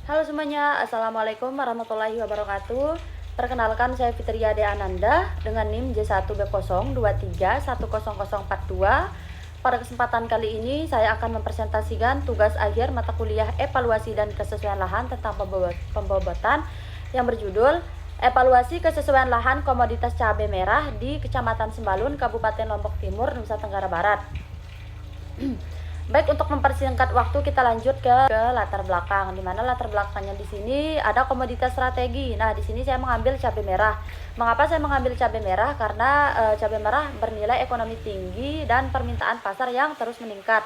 Halo semuanya, Assalamualaikum warahmatullahi wabarakatuh. Perkenalkan, saya Fitria De Ananda dengan NIM J1B023100042. Pada kesempatan kali ini saya akan mempresentasikan tugas akhir mata kuliah evaluasi dan kesesuaian lahan tentang pembobotan yang berjudul Evaluasi Kesesuaian Lahan Komoditas Cabai Merah di Kecamatan Sembalun, Kabupaten Lombok Timur, Nusa Tenggara Barat. Baik, untuk mempersingkat waktu kita lanjut ke latar belakang, di mana latar belakangnya di sini ada komoditas strategi. Nah, di sini saya mengambil cabai merah. Mengapa saya mengambil cabai merah? Karena cabai merah bernilai ekonomi tinggi dan permintaan pasar yang terus meningkat.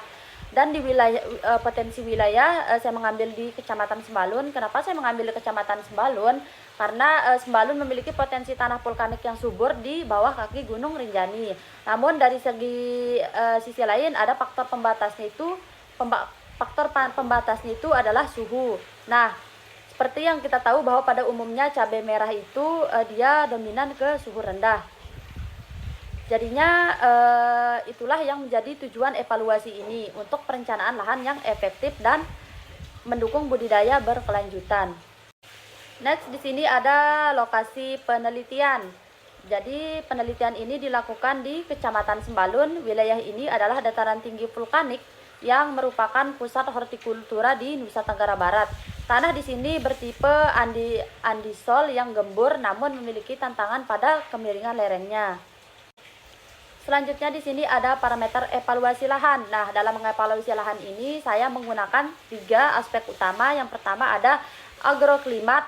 Dan di wilayah potensi wilayah saya mengambil di Kecamatan Sembalun. Kenapa saya mengambil di Kecamatan Sembalun? Karena Sembalun memiliki potensi tanah vulkanik yang subur di bawah kaki Gunung Rinjani. Namun dari segi sisi lain ada faktor pembatasnya itu adalah suhu. Nah, seperti yang kita tahu bahwa pada umumnya cabai merah itu dia dominan ke suhu rendah. Jadinya itulah yang menjadi tujuan evaluasi ini untuk perencanaan lahan yang efektif dan mendukung budidaya berkelanjutan. Next, di sini ada lokasi penelitian. Jadi penelitian ini dilakukan di Kecamatan Sembalun. Wilayah ini adalah dataran tinggi vulkanik yang merupakan pusat hortikultura di Nusa Tenggara Barat. Tanah di sini bertipe andisol yang gembur namun memiliki tantangan pada kemiringan lerengnya. Selanjutnya di sini ada parameter evaluasi lahan. Nah, dalam mengevaluasi lahan ini saya menggunakan 3 aspek utama. Yang pertama ada agroklimat,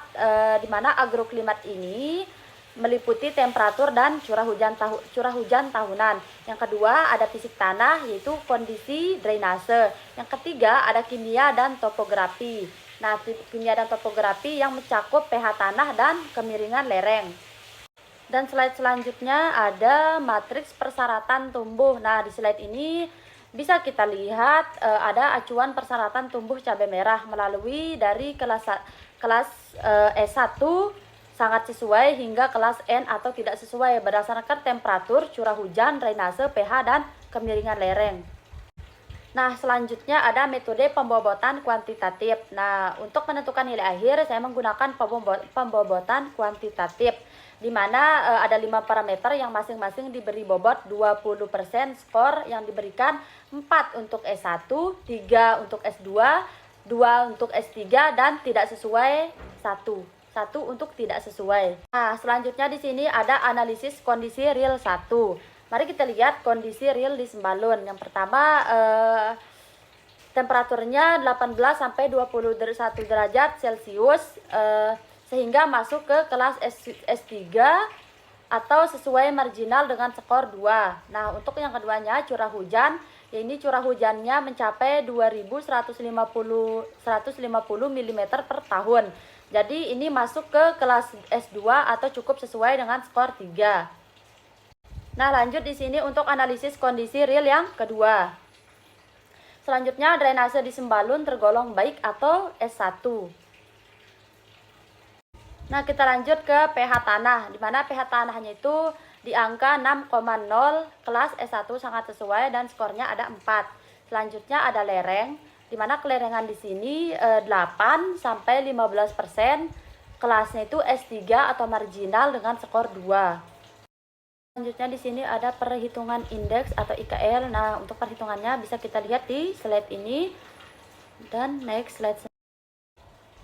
di mana agroklimat ini meliputi temperatur dan curah hujan tahunan. Yang kedua ada fisik tanah, yaitu kondisi drainase. Yang ketiga ada kimia dan topografi. Nah, kimia dan topografi yang mencakup pH tanah dan kemiringan lereng. Dan slide selanjutnya ada matriks persyaratan tumbuh. Nah, di slide ini bisa kita lihat ada acuan persyaratan tumbuh cabai merah melalui dari kelas S1 sangat sesuai hingga kelas N atau tidak sesuai berdasarkan temperatur, curah hujan, drainase, pH, dan kemiringan lereng. Nah, selanjutnya ada metode pembobotan kuantitatif. Nah, untuk menentukan nilai akhir saya menggunakan pembobotan kuantitatif, di mana ada 5 parameter yang masing-masing diberi bobot 20%, skor yang diberikan 4 untuk S1, 3 untuk S2, 2 untuk S3, dan tidak sesuai 1 untuk tidak sesuai. Nah, selanjutnya di sini ada analisis kondisi real 1. Mari kita lihat kondisi real di Sembalun. Yang pertama, temperaturnya 18 sampai 21 derajat Celcius, sehingga masuk ke kelas S3 atau sesuai marginal dengan skor 2. Nah, untuk yang keduanya curah hujan, ini curah hujannya mencapai 2150 mm per tahun. Jadi ini masuk ke kelas S2 atau cukup sesuai dengan skor 3. Nah, lanjut di sini untuk analisis kondisi real yang kedua. Selanjutnya, drainase di Sembalun tergolong baik atau S1. Nah, kita lanjut ke pH tanah, di mana pH tanahnya itu di angka 6,0, kelas S1 sangat sesuai dan skornya ada 4. Selanjutnya ada lereng, di mana kelerengan di sini 8 sampai 15%, kelasnya itu S3 atau marginal dengan skor 2. Selanjutnya di sini ada perhitungan indeks atau IKL. Nah, untuk perhitungannya bisa kita lihat di slide ini dan next slide.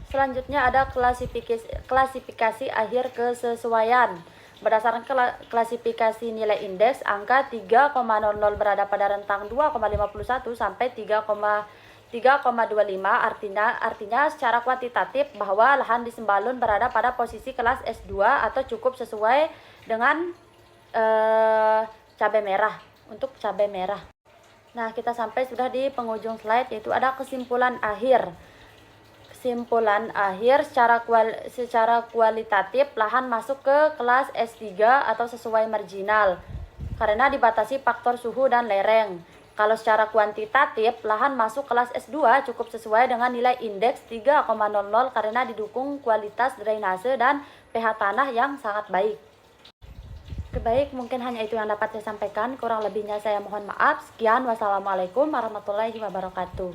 Selanjutnya ada klasifikasi akhir kesesuaian. Berdasarkan klasifikasi nilai indeks, angka 3,00 berada pada rentang 2,51 sampai 3,25. Artinya secara kuantitatif bahwa lahan di Sembalun berada pada posisi kelas S2 atau cukup sesuai dengan cabai merah, untuk cabai merah. Nah, kita sampai sudah di penghujung slide, yaitu ada kesimpulan akhir. Kesimpulan akhir secara kualitatif lahan masuk ke kelas S3 atau sesuai marginal karena dibatasi faktor suhu dan lereng. Kalau secara kuantitatif lahan masuk kelas S2 cukup sesuai dengan nilai indeks 3,00 karena didukung kualitas drainase dan pH tanah yang sangat baik. Baik, mungkin hanya itu yang dapat saya sampaikan. Kurang lebihnya saya mohon maaf. Sekian, wassalamualaikum warahmatullahi wabarakatuh.